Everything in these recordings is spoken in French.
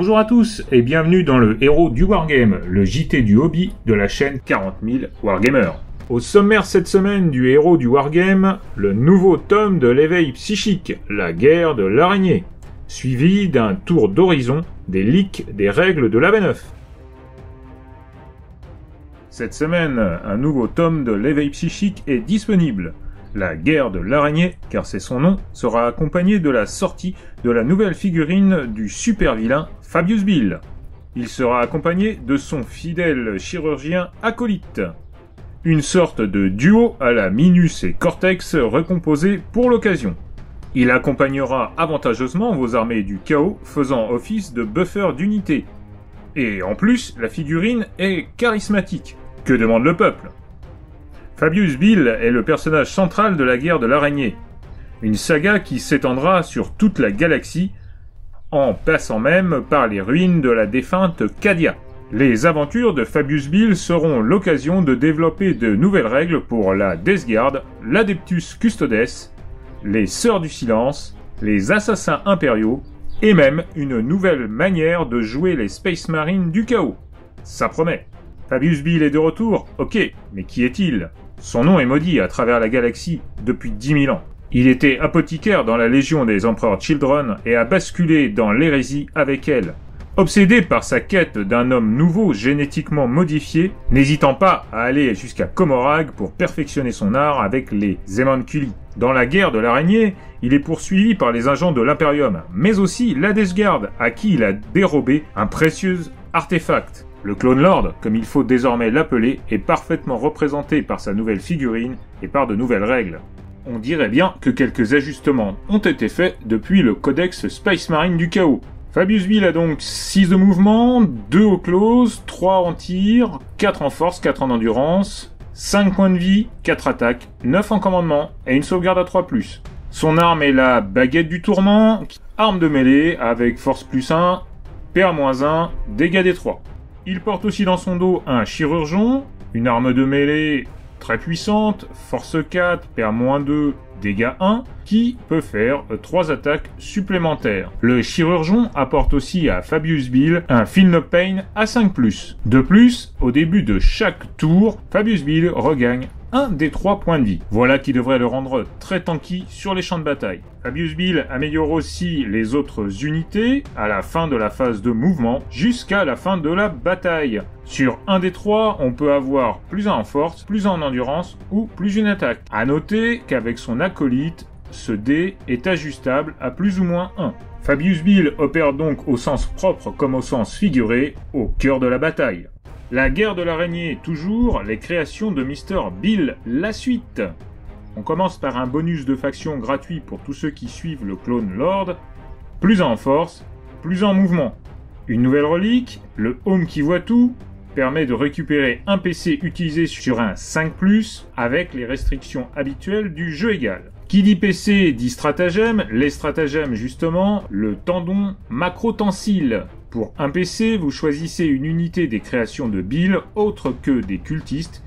Bonjour à tous et bienvenue dans le héros du Wargame, le JT du hobby de la chaîne 40 000 Wargamers. Au sommaire cette semaine du héros du Wargame, le nouveau tome de l'éveil psychique, la guerre de l'araignée, suivi d'un tour d'horizon des leaks des règles de l'AV9. Cette semaine, un nouveau tome de l'éveil psychique est disponible. La guerre de l'araignée, car c'est son nom, sera accompagné de la sortie de la nouvelle figurine du super vilain Fabius Bill. Il sera accompagné de son fidèle chirurgien acolyte. Une sorte de duo à la Minus et Cortex recomposé pour l'occasion. Il accompagnera avantageusement vos armées du chaos faisant office de buffer d'unité. Et en plus, la figurine est charismatique. Que demande le peuple ? Fabius Bill est le personnage central de la guerre de l'araignée. Une saga qui s'étendra sur toute la galaxie, en passant même par les ruines de la défunte Cadia. Les aventures de Fabius Bill seront l'occasion de développer de nouvelles règles pour la Death Guard, l'Adeptus Custodes, les Sœurs du Silence, les Assassins Impériaux, et même une nouvelle manière de jouer les Space Marines du Chaos. Ça promet. Fabius Bill est de retour, ok, mais qui est-il ? Son nom est maudit à travers la galaxie depuis 10 000 ans. Il était apothicaire dans la Légion des Empereurs Children et a basculé dans l'hérésie avec elle. Obsédé par sa quête d'un homme nouveau génétiquement modifié, n'hésitant pas à aller jusqu'à Comorag pour perfectionner son art avec les Zemonculi. Dans la guerre de l'araignée, il est poursuivi par les agents de l'Imperium, mais aussi la Death Guard, à qui il a dérobé un précieux artefact. Le Clone Lord, comme il faut désormais l'appeler, est parfaitement représenté par sa nouvelle figurine et par de nouvelles règles. On dirait bien que quelques ajustements ont été faits depuis le Codex Space Marine du Chaos. Fabius Bill a donc 6 de mouvement, 2 au close, 3 en tir, 4 en force, 4 en endurance, 5 points de vie, 4 attaques, 9 en commandement et une sauvegarde à 3+. Son arme est la baguette du tourment, arme de mêlée avec force +1, PA-1, dégâts d3. Il porte aussi dans son dos un chirurgeon, une arme de mêlée très puissante, force 4, PA-2, dégâts 1, qui peut faire 3 attaques supplémentaires. Le chirurgeon apporte aussi à Fabius Bill un Feel No Pain à 5+. De plus, au début de chaque tour, Fabius Bill regagne un des 3 points de vie. Voilà qui devrait le rendre très tanky sur les champs de bataille. Fabius Bill améliore aussi les autres unités à la fin de la phase de mouvement jusqu'à la fin de la bataille. Sur un des 3, on peut avoir plus 1 en force, plus 1 en endurance ou plus une attaque. A noter qu'avec son acolyte, ce dé est ajustable à plus ou moins 1. Fabius Bill opère donc au sens propre comme au sens figuré, au cœur de la bataille. La guerre de l'araignée, toujours, les créations de Mr. Bill, la suite. On commence par un bonus de faction gratuit pour tous ceux qui suivent le Clone Lord, plus 1 en force, plus 1 en mouvement. Une nouvelle relique, le Home qui voit tout, permet de récupérer un PC utilisé sur un 5+, avec les restrictions habituelles du jeu égal. Qui dit PC dit stratagème, les stratagèmes justement, le tendon macro-tensile. Pour un PC, vous choisissez une unité des créations de Bill autre que des cultistes,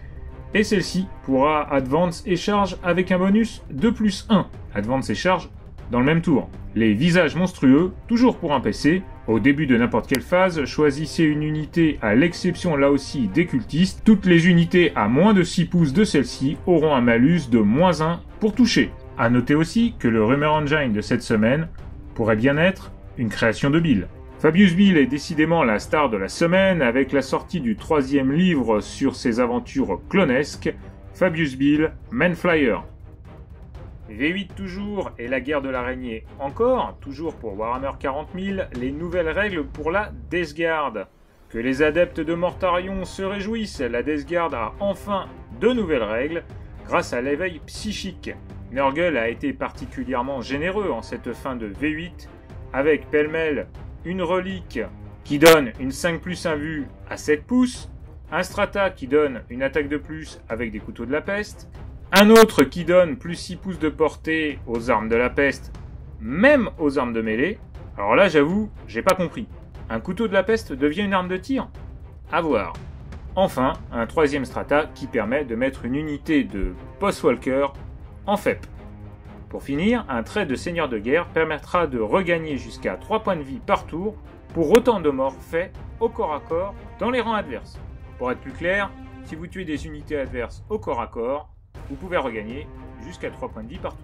et celle-ci pourra advance et charge avec un bonus de +1. Advance et charge dans le même tour. Les visages monstrueux, toujours pour un PC. Au début de n'importe quelle phase, choisissez une unité à l'exception là aussi des cultistes. Toutes les unités à moins de 6 pouces de celle-ci auront un malus de -1 pour toucher. A noter aussi que le Rumor Engine de cette semaine pourrait bien être une création de Bill. Fabius Bill est décidément la star de la semaine avec la sortie du 3e livre sur ses aventures clonesques, Fabius Bill, Manflyer. V8 toujours et la guerre de l'araignée encore, toujours pour Warhammer 40 000, les nouvelles règles pour la Death Guard. Que les adeptes de Mortarion se réjouissent, la Death Guard a enfin de nouvelles règles grâce à l'éveil psychique. Nurgle a été particulièrement généreux en cette fin de V8 avec pêle-mêle une relique qui donne une 5+1 vue à 7 pouces, un strata qui donne une attaque de plus avec des couteaux de la peste, un autre qui donne plus 6 pouces de portée aux armes de la peste, même aux armes de mêlée. Alors là, j'avoue, j'ai pas compris. Un couteau de la peste devient une arme de tir ? À voir. Enfin, un 3e strata qui permet de mettre une unité de Postwalker en FEP. Pour finir, un trait de seigneur de guerre permettra de regagner jusqu'à 3 points de vie par tour pour autant de morts faits au corps à corps dans les rangs adverses. Pour être plus clair, si vous tuez des unités adverses au corps à corps, vous pouvez regagner jusqu'à 3 points de vie partout.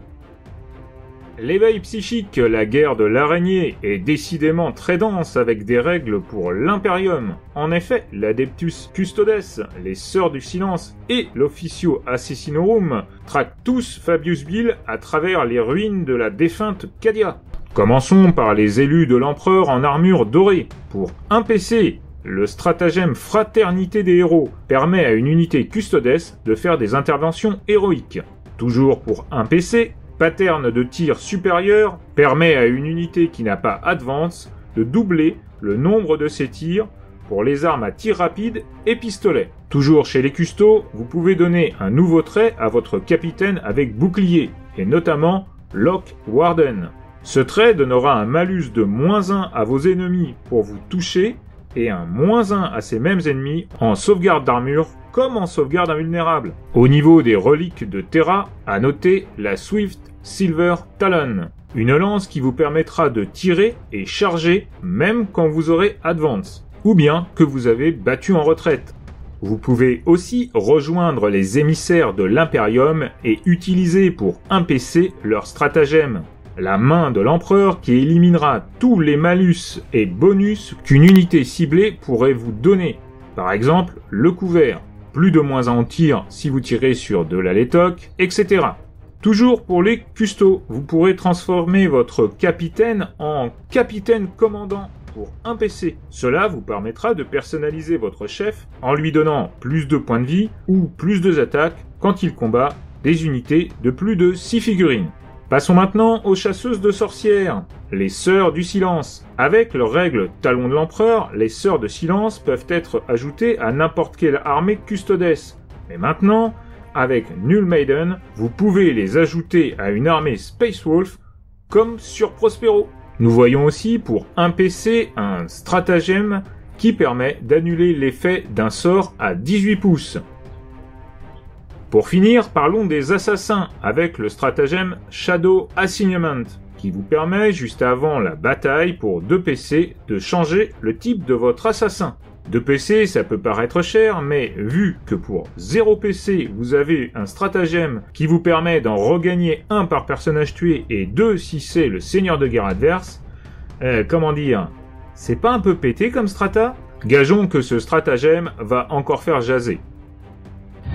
L'éveil psychique, la guerre de l'araignée, est décidément très dense avec des règles pour l'Imperium. En effet, l'Adeptus Custodes, les Sœurs du Silence et l'Officio Assassinorum traquent tous Fabius Bill à travers les ruines de la défunte Cadia. Commençons par les élus de l'Empereur en armure dorée. Pour un PC, le stratagème Fraternité des Héros permet à une unité Custodes de faire des interventions héroïques. Toujours pour un PC, Pattern de tir supérieur permet à une unité qui n'a pas Advance de doubler le nombre de ses tirs pour les armes à tir rapide et pistolet. Toujours chez les custos, vous pouvez donner un nouveau trait à votre capitaine avec bouclier, et notamment Lock Warden. Ce trait donnera un malus de -1 à vos ennemis pour vous toucher et un -1 à ces mêmes ennemis en sauvegarde d'armure comme en sauvegarde invulnérable. Au niveau des reliques de Terra, à noter la Swift Silver Talon, une lance qui vous permettra de tirer et charger même quand vous aurez Advance, ou bien que vous avez battu en retraite. Vous pouvez aussi rejoindre les émissaires de l'Imperium et utiliser pour un PC leur stratagème. La main de l'empereur qui éliminera tous les malus et bonus qu'une unité ciblée pourrait vous donner. Par exemple, le couvert, plus de -1 en tir si vous tirez sur de la létoc, etc. Toujours pour les custos, vous pourrez transformer votre capitaine en capitaine commandant pour un PC. Cela vous permettra de personnaliser votre chef en lui donnant plus de points de vie ou plus de attaques quand il combat des unités de plus de 6 figurines. Passons maintenant aux chasseuses de sorcières, les Sœurs du Silence. Avec leur règle Talon de l'Empereur, les Sœurs de Silence peuvent être ajoutées à n'importe quelle armée custodes. Mais maintenant, avec Null Maiden, vous pouvez les ajouter à une armée Space Wolf comme sur Prospero. Nous voyons aussi pour un PC un stratagème qui permet d'annuler l'effet d'un sort à 18 pouces. Pour finir, parlons des assassins avec le stratagème Shadow Assignment qui vous permet juste avant la bataille pour 2 PC de changer le type de votre assassin. 2 PC, ça peut paraître cher, mais vu que pour 0 PC, vous avez un stratagème qui vous permet d'en regagner 1 par personnage tué et 2 si c'est le seigneur de guerre adverse, comment dire, c'est pas un peu pété comme strata? Gageons que ce stratagème va encore faire jaser.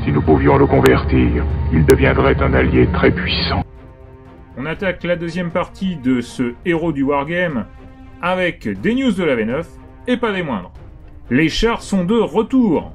Si nous pouvions le convertir, il deviendrait un allié très puissant. On attaque la deuxième partie de ce héros du wargame avec des news de la V9 et pas des moindres. Les chars sont de retour.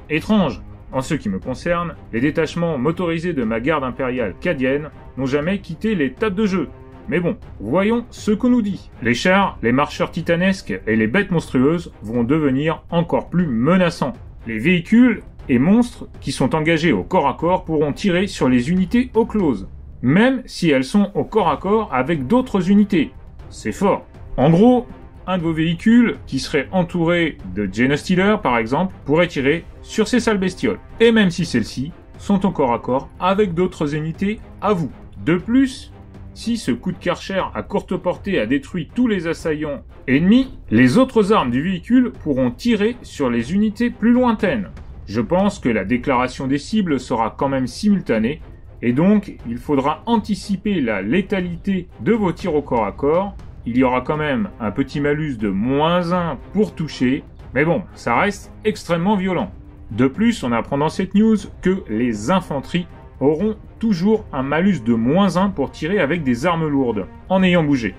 Étrange, en ce qui me concerne, les détachements motorisés de ma garde impériale cadienne n'ont jamais quitté les tables de jeu. Mais bon, voyons ce qu'on nous dit. Les chars, les marcheurs titanesques et les bêtes monstrueuses vont devenir encore plus menaçants. Les véhicules et monstres qui sont engagés au corps à corps pourront tirer sur les unités au close, même si elles sont au corps à corps avec d'autres unités. C'est fort. En gros, un de vos véhicules, qui serait entouré de Genestealer par exemple, pourrait tirer sur ces sales bestioles. Et même si celles-ci sont au corps à corps avec d'autres unités à vous. De plus, si ce coup de Karcher à courte portée a détruit tous les assaillants ennemis, les autres armes du véhicule pourront tirer sur les unités plus lointaines. Je pense que la déclaration des cibles sera quand même simultanée, et donc il faudra anticiper la létalité de vos tirs au corps à corps. Il y aura quand même un petit malus de -1 pour toucher, mais bon, ça reste extrêmement violent. De plus, on apprend dans cette news que les infanteries auront toujours un malus de -1 pour tirer avec des armes lourdes, en ayant bougé.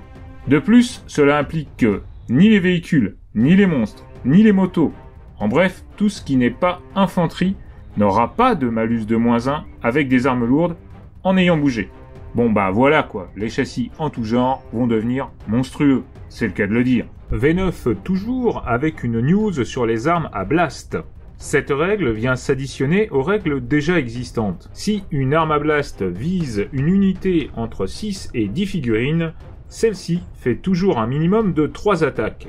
De plus, cela implique que ni les véhicules, ni les monstres, ni les motos, en bref, tout ce qui n'est pas infanterie n'aura pas de malus de -1 avec des armes lourdes en ayant bougé. Bon bah voilà quoi, les châssis en tout genre vont devenir monstrueux, c'est le cas de le dire. V9 toujours avec une news sur les armes à blast. Cette règle vient s'additionner aux règles déjà existantes. Si une arme à blast vise une unité entre 6 et 10 figurines, celle-ci fait toujours un minimum de 3 attaques.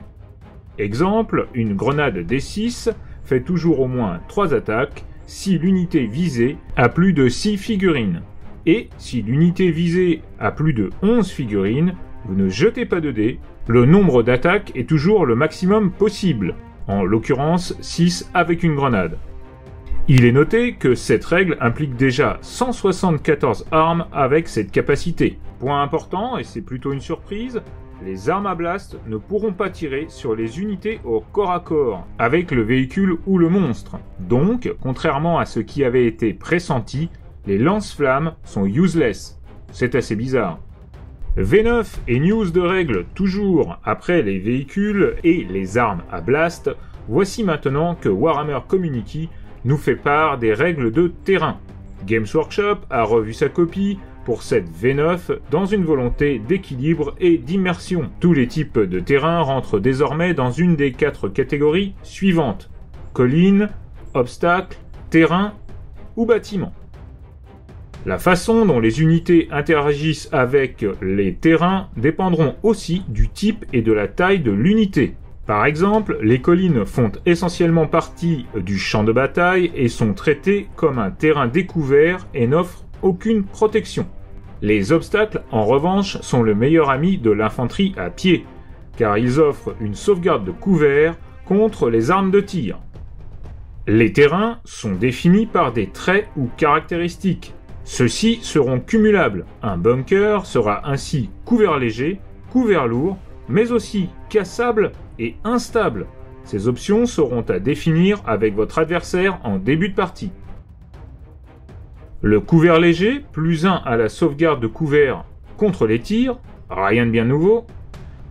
Exemple, une grenade D6 fait toujours au moins 3 attaques si l'unité visée a plus de 6 figurines. Et si l'unité visée a plus de 11 figurines, vous ne jetez pas de dés, Le nombre d'attaques est toujours le maximum possible, en l'occurrence 6 avec une grenade. Il est noté que cette règle implique déjà 174 armes avec cette capacité. Point important, et c'est plutôt une surprise, les armes à blast ne pourront pas tirer sur les unités au corps à corps, avec le véhicule ou le monstre. Donc, contrairement à ce qui avait été pressenti, les lance-flammes sont useless. C'est assez bizarre. V9 et news de règles toujours après les véhicules et les armes à blast, voici maintenant que Warhammer Community nous fait part des règles de terrain. Games Workshop a revu sa copie pour cette V9 dans une volonté d'équilibre et d'immersion. Tous les types de terrain rentrent désormais dans une des 4 catégories suivantes: collines, obstacles, terrain ou bâtiments. La façon dont les unités interagissent avec les terrains dépendront aussi du type et de la taille de l'unité. Par exemple, les collines font essentiellement partie du champ de bataille et sont traitées comme un terrain découvert et n'offrent aucune protection. Les obstacles, en revanche, sont le meilleur ami de l'infanterie à pied, car ils offrent une sauvegarde de couvert contre les armes de tir. Les terrains sont définis par des traits ou caractéristiques. Ceux-ci seront cumulables. Un bunker sera ainsi couvert léger, couvert lourd, mais aussi cassable et instable. Ces options seront à définir avec votre adversaire en début de partie. Le couvert léger, +1 à la sauvegarde de couvert contre les tirs, rien de bien nouveau.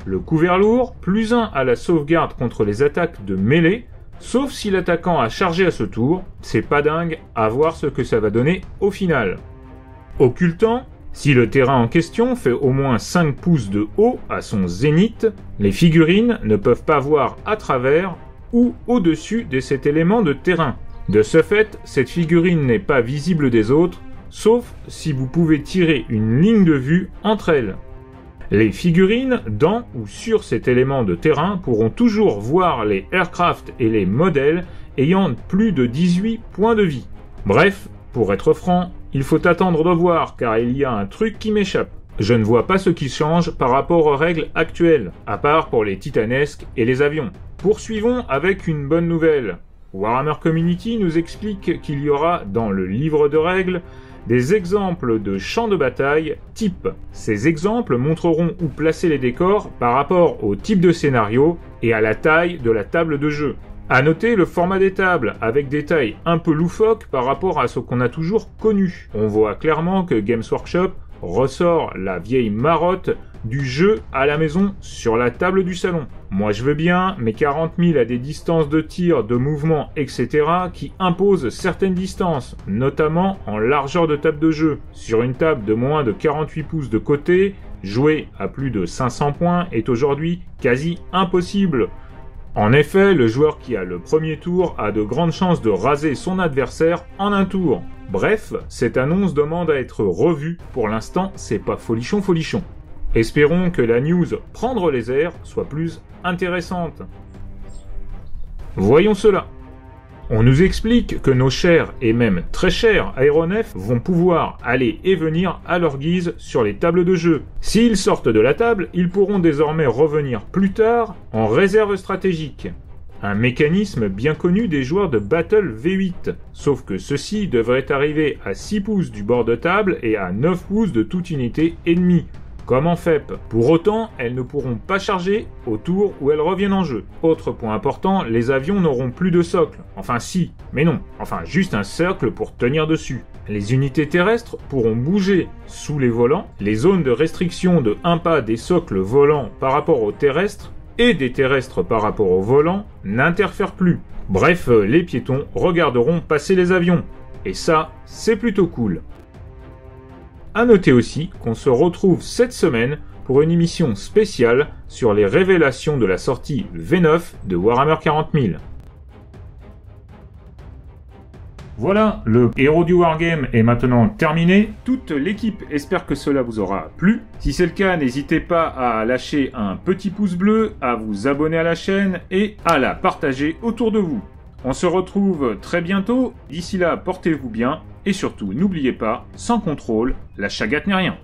Le couvert lourd, +1 à la sauvegarde contre les attaques de mêlée, sauf si l'attaquant a chargé à ce tour, c'est pas dingue, à voir ce que ça va donner au final. Occultant, si le terrain en question fait au moins 5 pouces de haut à son zénith, les figurines ne peuvent pas voir à travers ou au-dessus de cet élément de terrain. De ce fait, cette figurine n'est pas visible des autres, sauf si vous pouvez tirer une ligne de vue entre elles. Les figurines dans ou sur cet élément de terrain pourront toujours voir les aircraft et les modèles ayant plus de 18 points de vie. Bref, pour être franc, il faut attendre de voir car il y a un truc qui m'échappe. Je ne vois pas ce qui change par rapport aux règles actuelles, à part pour les titanesques et les avions. Poursuivons avec une bonne nouvelle. Warhammer Community nous explique qu'il y aura dans le livre de règles des exemples de champs de bataille type. Ces exemples montreront où placer les décors par rapport au type de scénario et à la taille de la table de jeu. À noter le format des tables, avec des tailles un peu loufoques par rapport à ce qu'on a toujours connu. On voit clairement que Games Workshop ressort la vieille marotte du jeu à la maison sur la table du salon. Moi je veux bien, mais 40 000 à des distances de tir, de mouvement, etc. qui imposent certaines distances, notamment en largeur de table de jeu. Sur une table de moins de 48 pouces de côté, jouer à plus de 500 points est aujourd'hui quasi impossible. En effet, le joueur qui a le premier tour a de grandes chances de raser son adversaire en un tour. Bref, cette annonce demande à être revue. Pour l'instant, c'est pas folichon. Espérons que la news « Prendre les airs » soit plus intéressante. Voyons cela. On nous explique que nos chers et même très chers aéronefs vont pouvoir aller et venir à leur guise sur les tables de jeu. S'ils sortent de la table, ils pourront désormais revenir plus tard en réserve stratégique. Un mécanisme bien connu des joueurs de Battle V8, sauf que ceux-ci devraient arriver à 6 pouces du bord de table et à 9 pouces de toute unité ennemie, comme en FEP. Pour autant, elles ne pourront pas charger au tour où elles reviennent en jeu. Autre point important, les avions n'auront plus de socle. Enfin si, mais non. Enfin juste un cercle pour tenir dessus. Les unités terrestres pourront bouger sous les volants. Les zones de restriction de 1 pas des socles volants par rapport aux terrestres et des terrestres par rapport aux volants n'interfèrent plus. Bref, les piétons regarderont passer les avions. Et ça, c'est plutôt cool. À noter aussi qu'on se retrouve cette semaine pour une émission spéciale sur les révélations de la sortie V9 de Warhammer 40 000. Voilà, le héros du Wargame est maintenant terminé. Toute l'équipe espère que cela vous aura plu. Si c'est le cas, n'hésitez pas à lâcher un petit pouce bleu, à vous abonner à la chaîne et à la partager autour de vous. On se retrouve très bientôt. D'ici là, portez-vous bien. Et surtout, n'oubliez pas, sans contrôle, la chagate n'est rien.